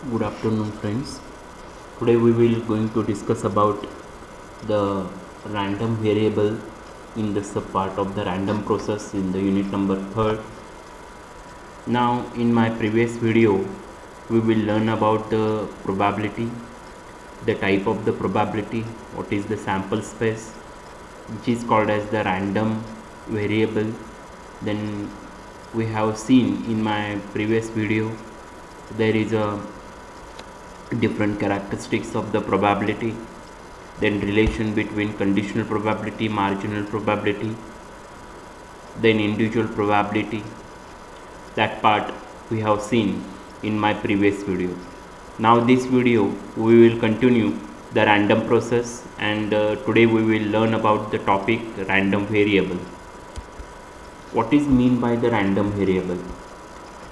Good afternoon, friends. Today we will going to discuss about the random variable in the subpart of the random process in the unit number 3rd. Now in my previous video we will learn about the probability, the type of the probability, what is the sample space, which is called as the random variable. Then we have seen in my previous video there is a different characteristics of the probability, then relation between conditional probability, marginal probability, then individual probability. That part we have seen in my previous video. Now this video we will continue the random process, and today we will learn about the topic random variable. What is mean by the random variable?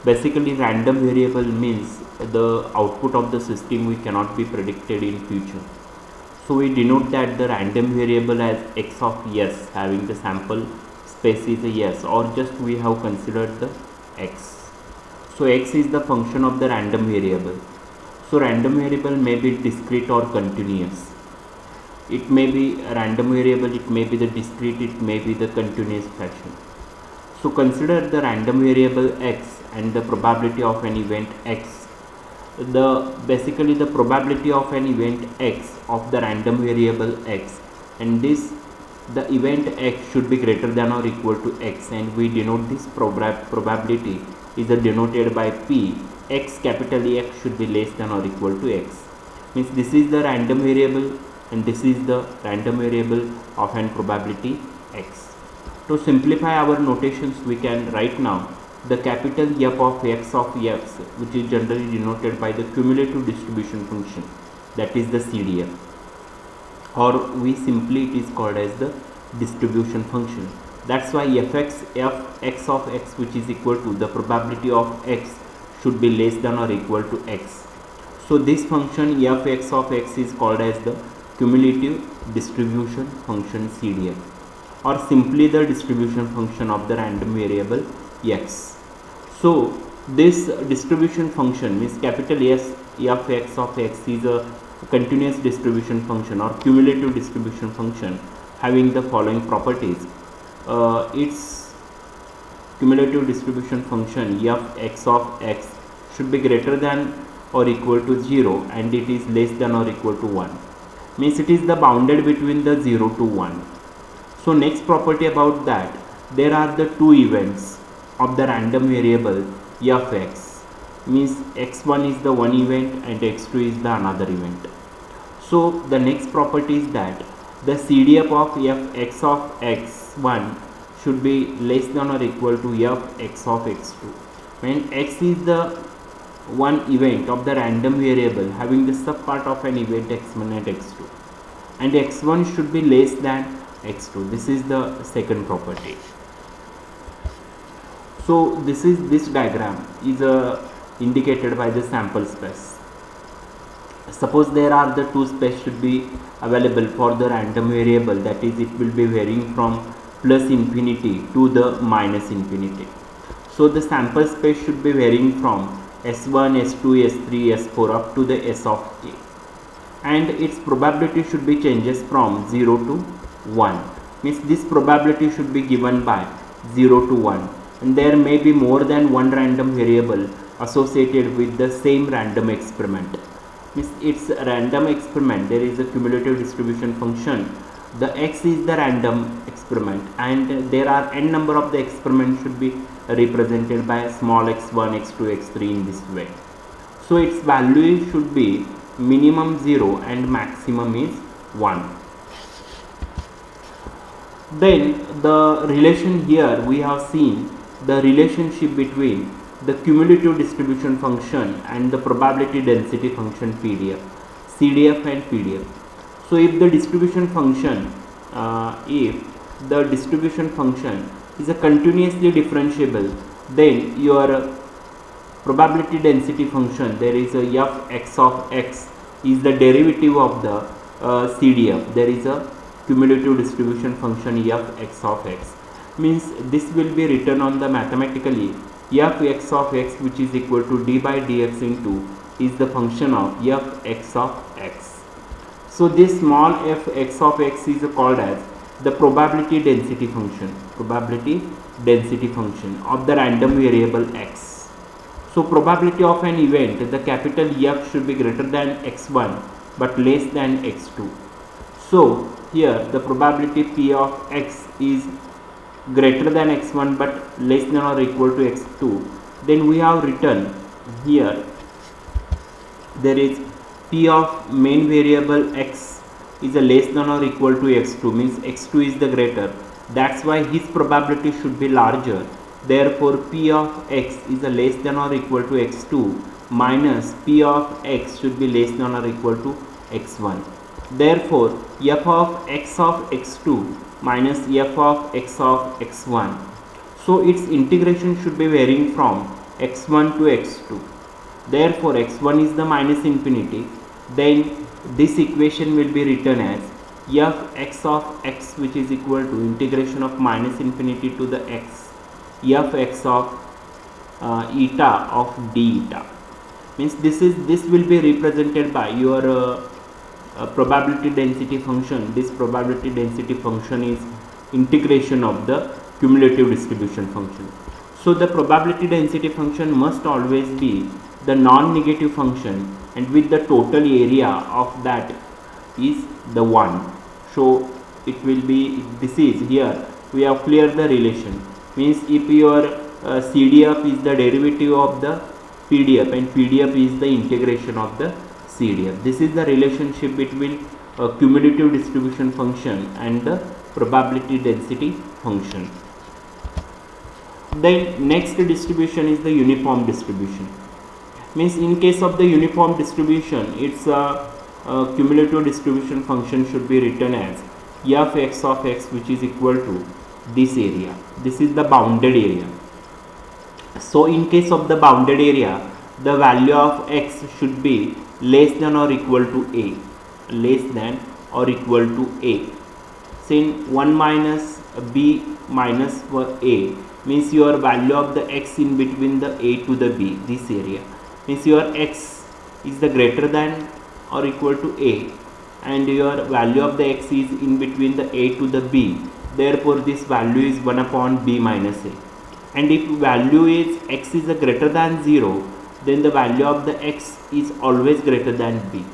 Basically, random variable means the output of the system we cannot be predicted in future. So we denote that the random variable as x of s, having the sample space is a yes, or just we have considered the x. So x is the function of the random variable. So random variable may be discrete or continuous. It may be a random variable, it may be the discrete, it may be the continuous fashion. So consider the random variable x and the probability of an event x. Basically the probability of an event x of the random variable x, and the event x should be greater than or equal to x, and we denote this probability is denoted by p. X, capital X, should be less than or equal to x. Means this is the random variable and this is the random variable of an probability x. To simplify our notations, we can write now the capital F of x, which is generally denoted by the cumulative distribution function, that is the CDF, or we simply it is called as the distribution function. That's why fx of x, which is equal to the probability of x, should be less than or equal to x. So this function fx of x is called as the cumulative distribution function CDF, or simply the distribution function of the random variable x. So this distribution function means capital S fx of x is a continuous distribution function or cumulative distribution function having the following properties. Its cumulative distribution function fx of x should be greater than or equal to 0, and it is less than or equal to 1. Means it is the bounded between the 0 to 1. So next property about that, there are the two events of the random variable fx, means x1 is the one event and x2 is the another event. So the next property is that the CDF of fx of x1 should be less than or equal to fx of x2. When x is the one event of the random variable having the subpart of an event x1 and x2, and x1 should be less than x2. This is the second property. So this diagram is indicated by the sample space. Suppose there are the two space should be available for the random variable, that is it will be varying from plus infinity to the minus infinity. So the sample space should be varying from s1, s2, s3, s4 up to the s of k, and its probability should be changes from 0 to 1. Means this probability should be given by 0 to 1, and there may be more than one random variable associated with the same random experiment. Means it's a random experiment, there is a cumulative distribution function, the x is the random experiment, and there are n number of the experiments should be represented by small x1, x2, x3 in this way. So its value should be minimum 0 and maximum is 1. Then the relation here we have seen the relationship between the cumulative distribution function and the probability density function CDF and PDF. So if the distribution function is a continuously differentiable, then your probability density function, there is a fx of x is the derivative of the CDF, there is a cumulative distribution function fx of x. Means this will be written on the mathematically fx of x, which is equal to d by dx into is the function of f(x) of x. So this small f(x) of x is called as the probability density function of the random variable x. So probability of an event, the capital F should be greater than x1 but less than x2. So here the probability p of x is greater than x1 but less than or equal to x2. Then we have written here there is p of main variable x is a less than or equal to x2, means x2 is the greater. That's why his probability should be larger. Therefore p of x is a less than or equal to x2 minus p of x should be less than or equal to x1. Therefore f of x2 minus f of x1. So its integration should be varying from x1 to x2. Therefore x1 is the minus infinity. Then this equation will be written as f(x) of x, which is equal to integration of minus infinity to the x f(x) of eta of d eta. Means this will be represented by your probability density function. This probability density function is integration of the cumulative distribution function. So the probability density function must always be the non-negative function, and with the total area of that is the 1. So it will be, this is here we have cleared the relation. Means if your CDF is the derivative of the PDF and PDF is the integration of the CDF. This is the relationship between cumulative distribution function and the probability density function. The next distribution is the uniform distribution. Means in case of the uniform distribution, its cumulative distribution function should be written as f(x) of x, which is equal to this area. This is the bounded area. So in case of the bounded area, the value of x should be less than or equal to a, Sin 1 minus b minus a means your value of the x in between the a to the b, this area. Means your x is the greater than or equal to a and your value of the x is in between the a to the b. Therefore this value is 1 upon b minus a. And if value is x is a greater than 0, then the value of the x is always greater than b.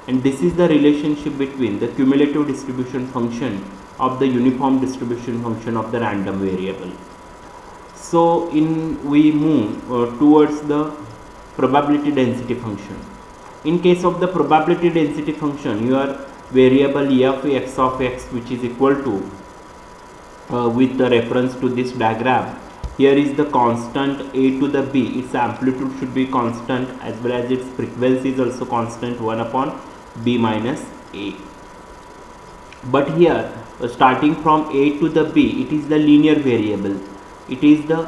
And this is the relationship between the cumulative distribution function of the uniform distribution function of the random variable. So we move towards the probability density function. In case of the probability density function, your variable f(x) of x, which is equal to with the reference to this diagram, here is the constant a to the b. Its amplitude should be constant as well as its frequency is also constant, 1 upon b minus a. But here starting from a to the b, it is the linear variable. It is the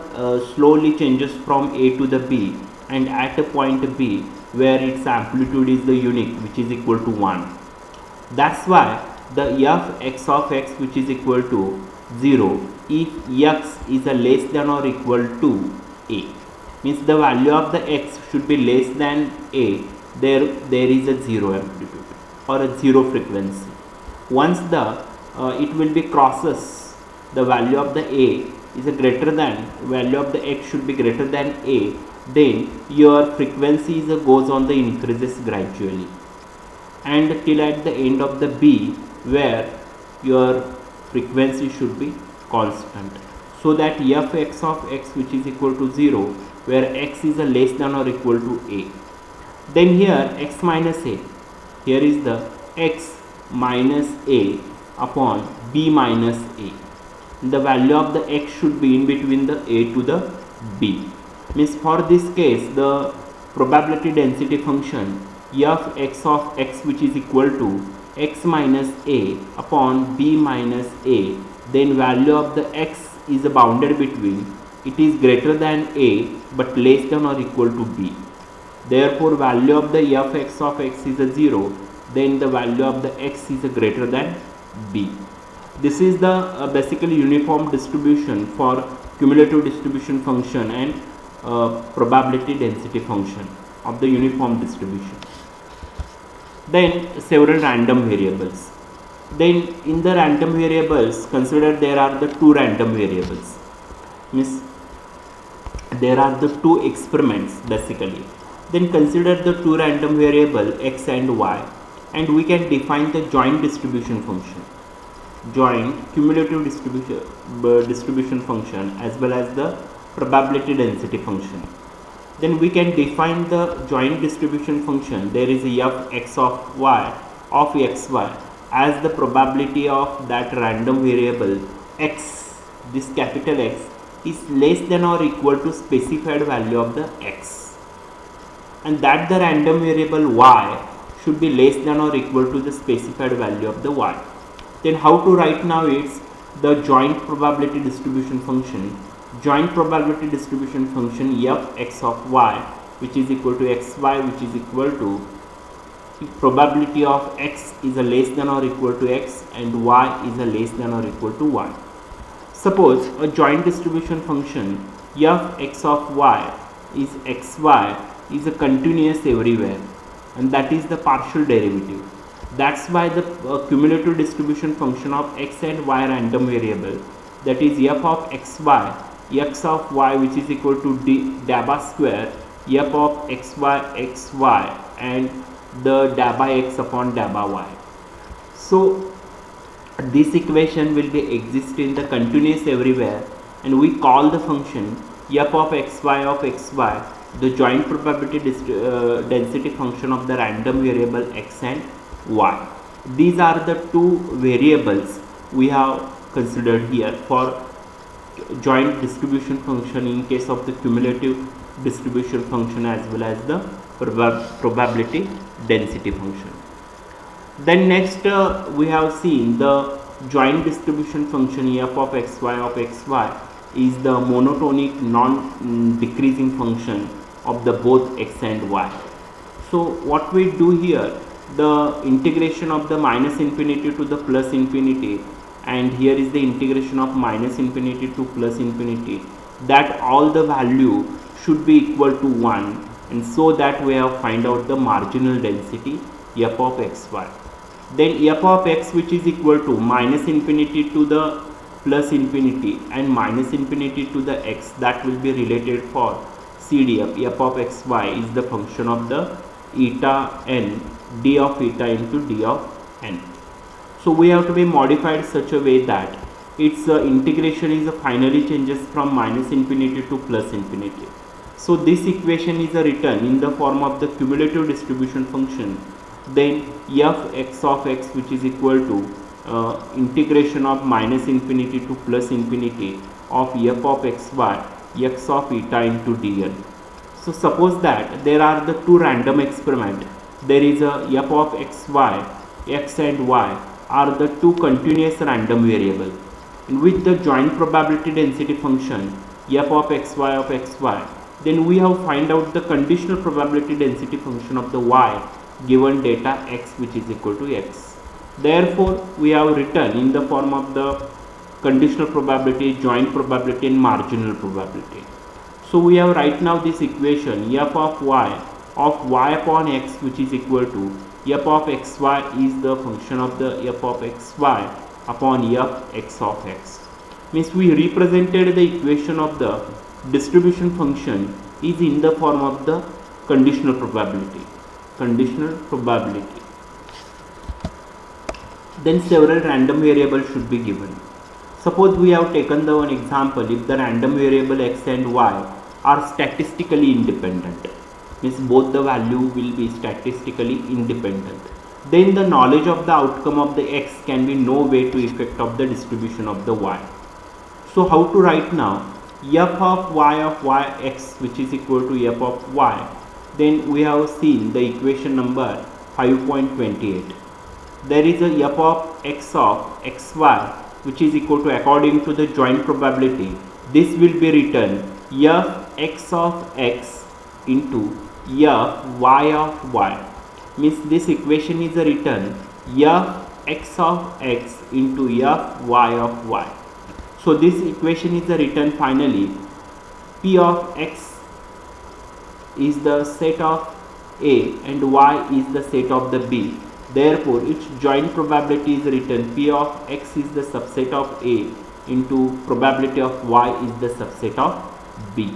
slowly changes from a to the b, and at a point b where its amplitude is the unique, which is equal to 1. That's why the f(x) of x, which is equal to 0, if x is a less than or equal to a, means the value of the x should be less than a, there is a 0 amplitude or a 0 frequency. Once the it will be crosses the value of the a is a greater than, value of the x should be greater than a, then your frequency goes on the increases gradually, and till at the end of the b where your frequency should be constant, so that f(x) of x, which is equal to 0, where x is a less than or equal to a. Then here x minus a, here is the x minus a upon b minus a. The value of the x should be in between the a to the b. Means for this case, the probability density function f(x) of x, which is equal to x minus a upon b minus a, then value of the x is bounded between, it is greater than a but less than or equal to b. Therefore value of the f(x) of x is a 0, then the value of the x is greater than b. This is the basically uniform distribution for cumulative distribution function and probability density function. of the uniform distribution. Then several random variables. Then in the random variables, consider there are the two random variables. Means there are the two experiments basically. Then consider the two random variable x and y, and we can define the joint distribution function, joint cumulative distribution function, as well as the probability density function. Then we can define the joint distribution function. There is a f(x) of y of xy as the probability of that random variable x, this capital X, is less than or equal to specified value of the x, and that the random variable y should be less than or equal to the specified value of the y. Then how to write now is the joint probability distribution function. Joint probability distribution function f(x) of y, which is equal to xy, which is equal to probability of x is a less than or equal to x and y is a less than or equal to y. Suppose a joint distribution function f(x) of y is xy is a continuous everywhere, and that is the partial derivative. That's why the cumulative distribution function of x and y random variable, that is f of xy, x of y, which is equal to dabba square f of xy and the dabba x upon dabba y. So this equation will be exist in the continuous everywhere, and we call the function f of xy the joint probability density function of the random variable x and y. These are the two variables we have considered here for joint distribution function in case of the cumulative distribution function as well as the probability density function. Then next we have seen the joint distribution function f of xy is the monotonic non-decreasing function of the both x and y. So what we do here, the integration of the minus infinity to the plus infinity, and here is the integration of minus infinity to plus infinity, that all the value should be equal to 1, and so that we have find out the marginal density f of xy. Then f of x, which is equal to minus infinity to the plus infinity and minus infinity to the x, that will be related for CDF. f of xy is the function of the eta n, d of eta into d of n. So we have to be modified such a way that its integration is finally changes from minus infinity to plus infinity. So this equation is written in the form of the cumulative distribution function. Then f(x) of x, which is equal to integration of minus infinity to plus infinity of f of xy, x of eta into dn. So suppose that there are the two random experiment. There is a f of xy, x and y are the two continuous random variable, in which the joint probability density function f of xy, then we have find out the conditional probability density function of the y given data x, which is equal to x. Therefore we have written in the form of the conditional probability, joint probability and marginal probability. So we have right now this equation f of y upon x, which is equal to f of xy is the function of the f of xy upon f x of x. Means we represented the equation of the distribution function is in the form of the conditional probability. Then several random variables should be given. Suppose we have taken the one example, if the random variable x and y are statistically independent, means both the value will be statistically independent, then the knowledge of the outcome of the x can be no way to effect of the distribution of the y. So how to write now f of yx, which is equal to f of y. Then we have seen the equation number 5.28. There is a f of x of xy, which is equal to, according to the joint probability, this will be written f x of x into f y of y. Means this equation is written f x of x into f y of y. So this equation is written finally p of x is the set of A and Y is the set of the B. Therefore, its joint probability is written P of X is the subset of A into probability of Y is the subset of B.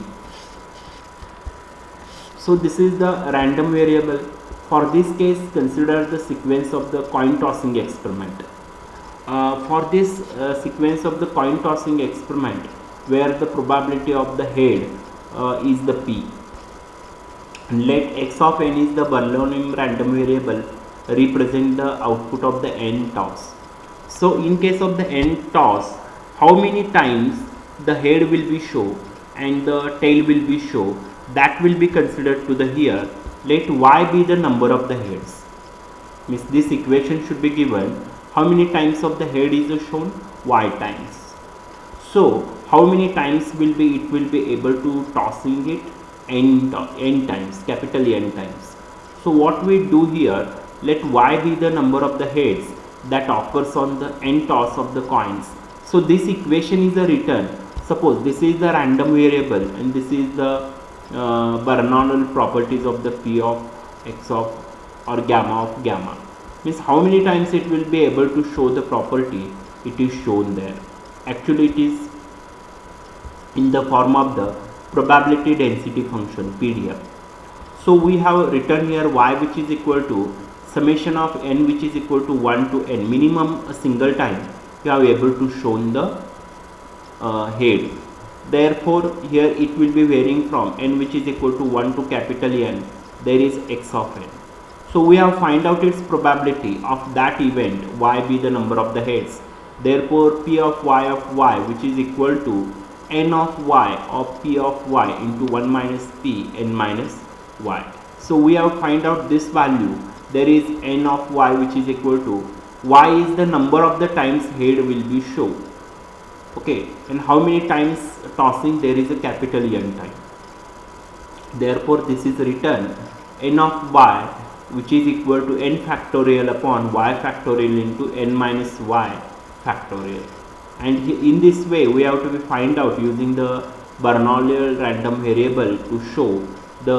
So this is the random variable. For this case, consider the sequence of the coin tossing experiment. For this sequence of the coin tossing experiment, where the probability of the head is the P, and let x of n is the Barlow random variable represent the output of the n toss. So in case of the n toss, how many times the head will be shown and the tail will be shown, that will be considered to the here. Let y be the number of the heads. Means this equation should be given how many times of the head is shown, y times. So how many times will be it will be able to tossing it, n times, capital N times. So what we do here, let y be the number of the heads that occurs on the n toss of the coins. So this equation is a return. Suppose this is the random variable and this is the Bernoulli properties of the P of X of or gamma of gamma. Means how many times it will be able to show the property, it is shown there. Actually it is in the form of the probability density function PDF. So we have written here y which is equal to summation of n which is equal to 1 to n, minimum a single time you are able to show the head. Therefore here it will be varying from n which is equal to 1 to capital N, there is x of n. So we have find out its probability of that event y be the number of the heads. Therefore P of y which is equal to n of y of P of y into 1 minus P n minus y. So we have find out this value, there is n of y which is equal to y is the number of the times head will be shown. Okay, and how many times tossing, there is a capital N time. Therefore this is written n of y which is equal to n factorial upon y factorial into n minus y factorial. And in this way we have to find out using the Bernoulli random variable to show the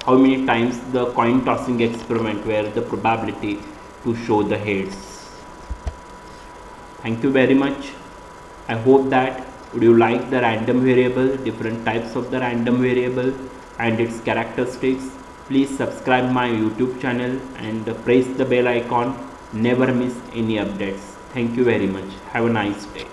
how many times the coin tossing experiment where the probability to show the heads. Thank you very much. I hope that would you like the random variable, different types of the random variable and its characteristics. Please subscribe my YouTube channel and press the bell icon. Never miss any updates. Thank you very much. Have a nice day.